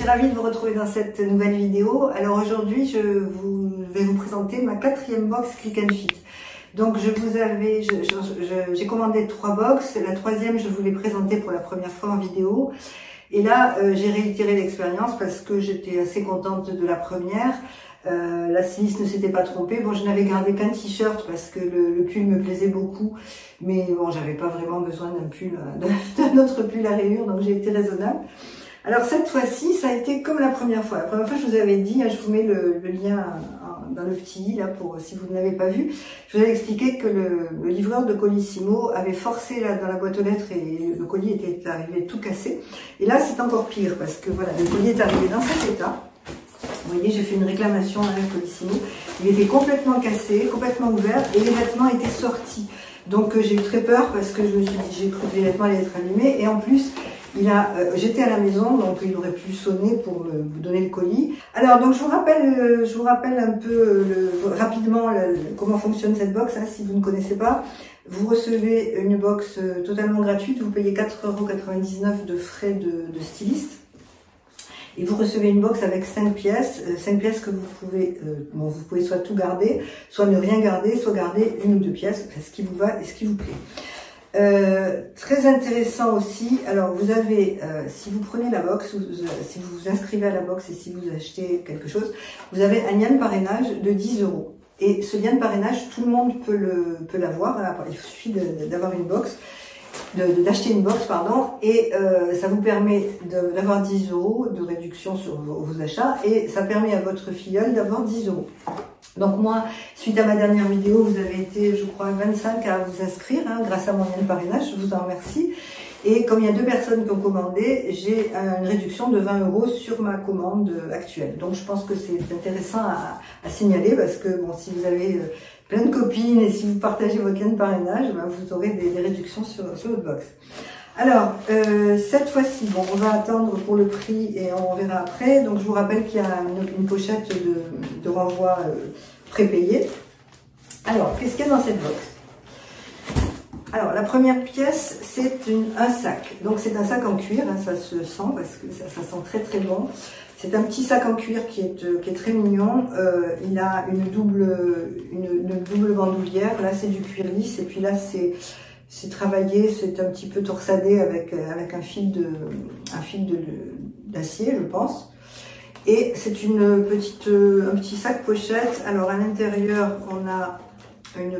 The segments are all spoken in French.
ravie de vous retrouver dans cette nouvelle vidéo. Alors aujourd'hui, je vais vous présenter ma 4e box Click and Fit. Donc j'ai commandé 3 box. La 3e, je vous l'ai présentée pour la première fois en vidéo. Et là, j'ai réitéré l'expérience parce que j'étais assez contente de la première. La styliste ne s'était pas trompée. Bon, je n'avais gardé qu'un t-shirt parce que le pull me plaisait beaucoup. Mais bon, j'avais pas vraiment besoin d'un pull, d'un autre pull à rayures, donc j'ai été raisonnable. Alors cette fois-ci, ça a été comme la première fois. La première fois, je vous avais dit, je vous mets le lien dans le petit i là pour si vous ne l'avez pas vu. Je vous avais expliqué que le livreur de Colissimo avait forcé là dans la boîte aux lettres et le colis était arrivé tout cassé. Et là, c'est encore pire parce que voilà, le colis est arrivé dans cet état. Vous voyez, j'ai fait une réclamation à Colissimo. Il était complètement cassé, complètement ouvert et les vêtements étaient sortis. Donc j'ai eu très peur parce que je me suis dit, j'ai cru que les vêtements allaient être allumés et en plus, j'étais à la maison, donc il aurait pu sonner pour me donner le colis. Alors, donc je vous rappelle un peu rapidement comment fonctionne cette box, si vous ne connaissez pas. Vous recevez une box totalement gratuite, vous payez 4,99 € de frais de styliste. Et vous recevez une box avec 5 pièces que vous pouvez, vous pouvez soit tout garder, soit ne rien garder, soit garder 1 ou 2 pièces, ce qui vous va et ce qui vous plaît. Très intéressant aussi, alors vous avez, si vous prenez la box, si vous vous inscrivez à la box et si vous achetez quelque chose, vous avez un lien de parrainage de 10 €. Et ce lien de parrainage, tout le monde peut l'avoir, il suffit d'avoir une box, d'acheter une box, pardon, et ça vous permet d'avoir 10 € de réduction sur vos achats et ça permet à votre filleule d'avoir 10 €. Donc moi, suite à ma dernière vidéo, vous avez été, je crois, 25 à vous inscrire grâce à mon lien de parrainage, je vous en remercie. Et comme il y a 2 personnes qui ont commandé, j'ai une réduction de 20 € sur ma commande actuelle. Donc je pense que c'est intéressant à signaler parce que bon, si vous avez plein de copines et si vous partagez votre lien de parrainage, vous aurez des réductions sur votre box. Alors, cette fois-ci, bon, on va attendre pour le prix et on verra après. Donc, je vous rappelle qu'il y a une pochette de renvoi prépayée. Alors, qu'est-ce qu'il y a dans cette box? Alors, la première pièce, c'est un sac. Donc, c'est un sac en cuir, ça se sent parce que ça sent très très bon. C'est un petit sac en cuir qui est très mignon. Il a une double bandoulière. Là, c'est du cuir lisse et puis là, c'est travaillé, c'est un petit peu torsadé avec un fil d'acier, je pense. Et c'est un petit sac pochette. Alors à l'intérieur, on a une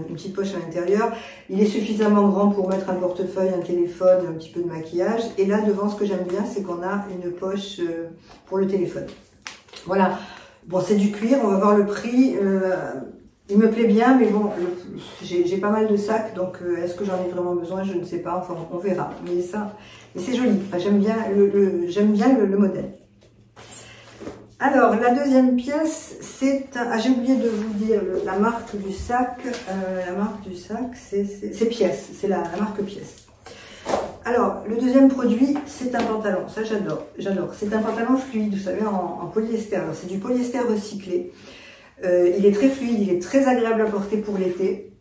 petite poche à l'intérieur. Il est suffisamment grand pour mettre un portefeuille, un téléphone, un petit peu de maquillage. Et là, devant, ce que j'aime bien, c'est qu'on a une poche pour le téléphone. Voilà. Bon, c'est du cuir. On va voir le prix. Il me plaît bien, mais bon, j'ai pas mal de sacs, donc est-ce que j'en ai vraiment besoin? Je ne sais pas, enfin on verra. Mais c'est joli, enfin, j'aime bien le modèle. Alors, la deuxième pièce, c'est j'ai oublié de vous dire la marque du sac. La marque du sac, c'est Pièce, c'est la marque Pièce. Alors, le deuxième produit, c'est un pantalon. Ça, j'adore. C'est un pantalon fluide, vous savez, en polyester. Alors, c'est du polyester recyclé. Il est très fluide, il est très agréable à porter pour l'été.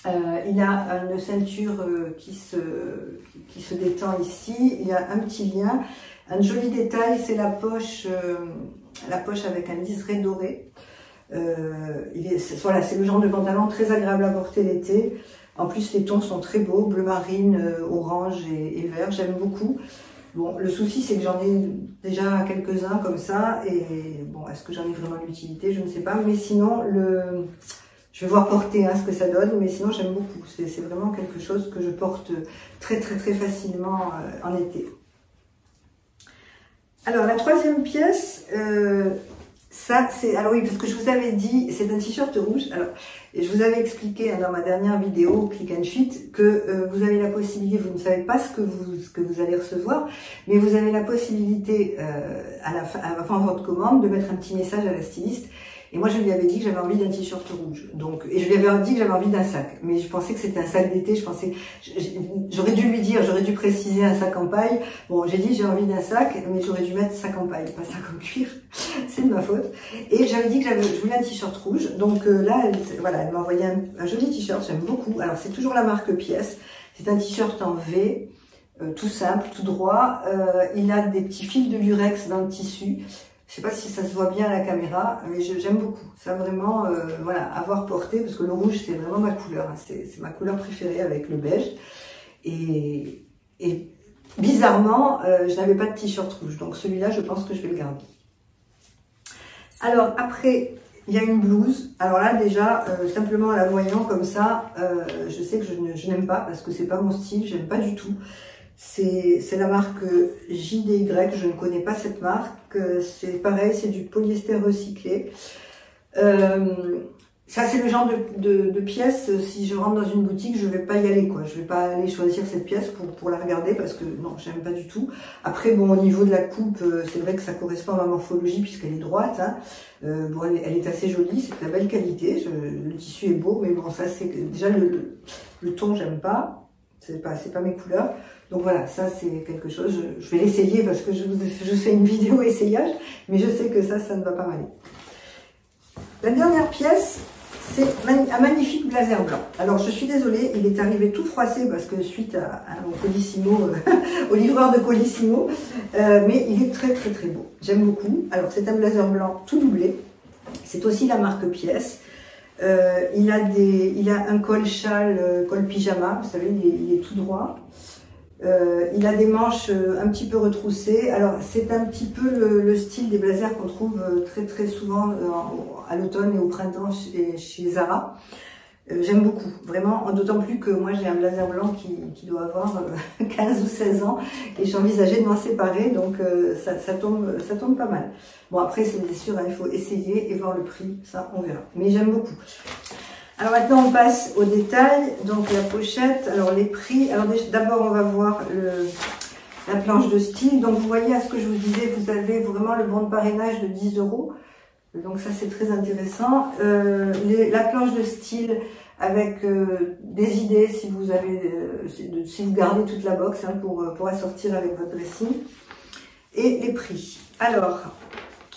Il a une ceinture qui se détend ici. Il y a un petit lien. Un joli détail, c'est la poche avec un liseré doré. Voilà, c'est le genre de pantalon très agréable à porter l'été. En plus, les tons sont très beaux, bleu marine, orange et vert. J'aime beaucoup. Bon, le souci, c'est que j'en ai déjà quelques-uns comme ça, et bon, est-ce que j'en ai vraiment l'utilité? Je ne sais pas, mais sinon, je vais voir porter ce que ça donne, mais sinon, j'aime beaucoup. C'est vraiment quelque chose que je porte très, très, très facilement en été. Alors, la troisième pièce, alors oui, parce que je vous avais dit, c'est un t-shirt rouge. Alors, et je vous avais expliqué dans ma dernière vidéo Click and Fit que vous avez la possibilité, vous ne savez pas ce que vous allez recevoir, mais vous avez la possibilité avant votre commande de mettre un petit message à la styliste. Et moi, je lui avais dit que j'avais envie d'un t-shirt rouge. Donc, et je lui avais dit que j'avais envie d'un sac. Mais je pensais que c'était un sac d'été. J'aurais dû lui dire, j'aurais dû préciser un sac en paille. Bon, j'ai dit j'ai envie d'un sac, mais j'aurais dû mettre sac en paille, pas sac en cuir. C'est de ma faute. Et j'avais dit que je voulais un t-shirt rouge. Donc là, elle m'a envoyé un joli t-shirt. J'aime beaucoup. Alors, c'est toujours la marque Pièce. C'est un t-shirt en V. tout simple, tout droit. Il a des petits fils de lurex dans le tissu. Je sais pas si ça se voit bien à la caméra, mais j'aime beaucoup. Ça vraiment, voilà, avoir porté, parce que le rouge c'est vraiment ma couleur, hein, c'est ma couleur préférée avec le beige. Et bizarrement, je n'avais pas de t-shirt rouge, donc celui-là, je pense que je vais le garder. Alors après, il y a une blouse. Alors là déjà, simplement en la voyant comme ça, je sais que je n'aime pas parce que c'est pas mon style, j'aime pas du tout. C'est la marque JDY, je ne connais pas cette marque. C'est pareil, c'est du polyester recyclé. Ça c'est le genre de pièce, si je rentre dans une boutique, je vais pas y aller quoi. Je vais pas aller choisir cette pièce pour la regarder parce que non, j'aime pas du tout. Après bon, au niveau de la coupe, c'est vrai que ça correspond à ma morphologie puisqu'elle est droite. Hein. Bon, elle est assez jolie, c'est de la belle qualité. Le tissu est beau, mais bon, ça c'est déjà le ton, j'aime pas. C'est pas mes couleurs. Donc voilà, ça c'est quelque chose. Je vais l'essayer parce que je fais une vidéo essayage, mais je sais que ça ne va pas m'aller. La dernière pièce, c'est un magnifique blazer blanc. Alors je suis désolée, il est arrivé tout froissé parce que suite à mon Colissimo, au livreur de Colissimo, mais il est très très très beau. J'aime beaucoup. Alors c'est un blazer blanc tout doublé. C'est aussi la marque Pièce. Il a un col châle, col pyjama, vous savez, il est tout droit. Il a des manches un petit peu retroussées. Alors c'est un petit peu le style des blazers qu'on trouve très très souvent à l'automne et au printemps chez Zara. J'aime beaucoup, vraiment, d'autant plus que moi j'ai un blazer blanc qui doit avoir 15 ou 16 ans et j'envisageais de m'en séparer, donc ça tombe pas mal. Bon après c'est bien sûr, hein, il faut essayer et voir le prix, ça on verra, mais j'aime beaucoup. Alors maintenant on passe aux détails, donc la pochette, alors les prix, alors d'abord on va voir la planche de style, donc vous voyez à ce que je vous disais, vous avez vraiment le bon de parrainage de 10 €. Donc ça c'est très intéressant. La planche de style avec des idées si vous gardez toute la box hein, pour assortir avec votre dressing. Et les prix. Alors,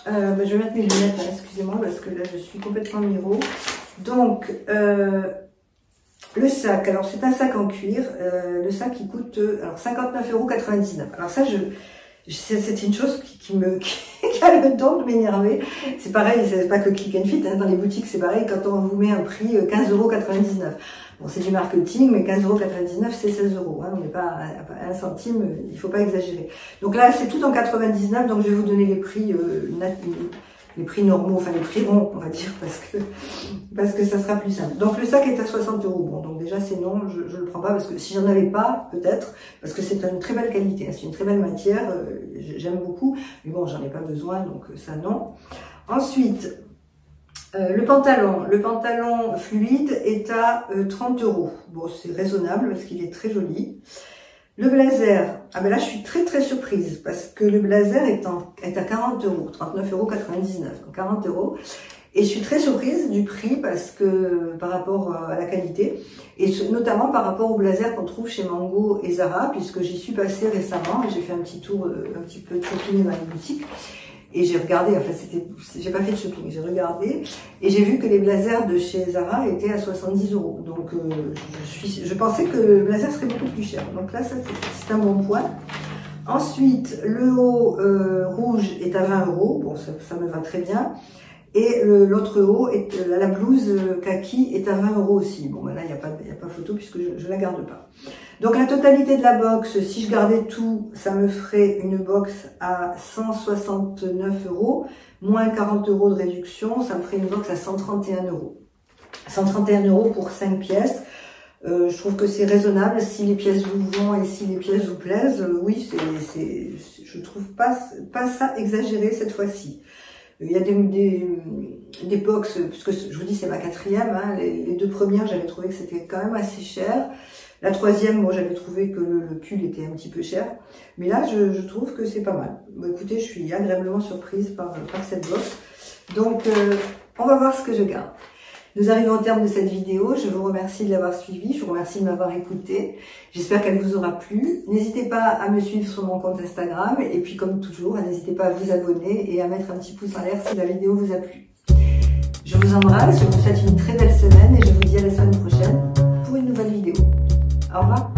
je vais mettre mes lunettes, hein, excusez-moi parce que là je suis complètement miro. Donc le sac, alors c'est un sac en cuir. Le sac il coûte alors 59,99 €. Alors ça c'est une chose qui a le don de m'énerver. C'est pareil, c'est pas que Click and Fit, hein, dans les boutiques c'est pareil, quand on vous met un prix 15,99 €. Bon, c'est du marketing, mais 15,99 € c'est 16 €. Hein, on n'est pas à 1 centime, il faut pas exagérer. Donc là c'est tout en 99, donc je vais vous donner les prix les prix normaux, enfin les prix ronds, on va dire, parce que ça sera plus simple. Donc le sac est à 60 €. Bon, donc déjà c'est non, je le prends pas parce que si j'en avais pas, peut-être, parce que c'est une très belle qualité, hein, c'est une très belle matière, j'aime beaucoup, mais bon, j'en ai pas besoin, donc ça non. Ensuite, le pantalon fluide est à 30 €. Bon, c'est raisonnable parce qu'il est très joli. Le blazer, ah ben là je suis très très surprise parce que le blazer est à 40 €, 39,99 €, donc 40 €. Et je suis très surprise du prix parce que par rapport à la qualité et notamment par rapport au blazer qu'on trouve chez Mango et Zara puisque j'y suis passée récemment et j'ai fait un petit tour, un petit peu de shopping dans les boutiques. Et j'ai regardé, enfin j'ai pas fait de shopping, j'ai regardé et j'ai vu que les blazers de chez Zara étaient à 70 €. Donc je pensais que le blazer serait beaucoup plus cher. Donc là c'est un bon point. Ensuite le haut rouge est à 20 €, bon ça me va très bien. Et l'autre haut, la blouse kaki est à 20 € aussi. Bon ben là il n'y a pas photo puisque je la garde pas. Donc la totalité de la box, si je gardais tout, ça me ferait une box à 169 €, moins 40 € de réduction, ça me ferait une box à 131 €. 131 € pour 5 pièces. Je trouve que c'est raisonnable si les pièces vous vont et si les pièces vous plaisent. Oui, je trouve pas ça exagéré cette fois-ci. Il y a des box, puisque je vous dis c'est ma quatrième, hein, les deux premières j'avais trouvé que c'était quand même assez cher. La troisième, moi j'avais trouvé que le pull était un petit peu cher. Mais là je trouve que c'est pas mal. Bon, écoutez, je suis agréablement surprise par cette box. Donc on va voir ce que je garde. Nous arrivons au terme de cette vidéo. Je vous remercie de l'avoir suivi. Je vous remercie de m'avoir écouté. J'espère qu'elle vous aura plu. N'hésitez pas à me suivre sur mon compte Instagram. Et puis, comme toujours, n'hésitez pas à vous abonner et à mettre un petit pouce en l'air si la vidéo vous a plu. Je vous embrasse. Je vous souhaite une très belle semaine et je vous dis à la semaine prochaine pour une nouvelle vidéo. Au revoir.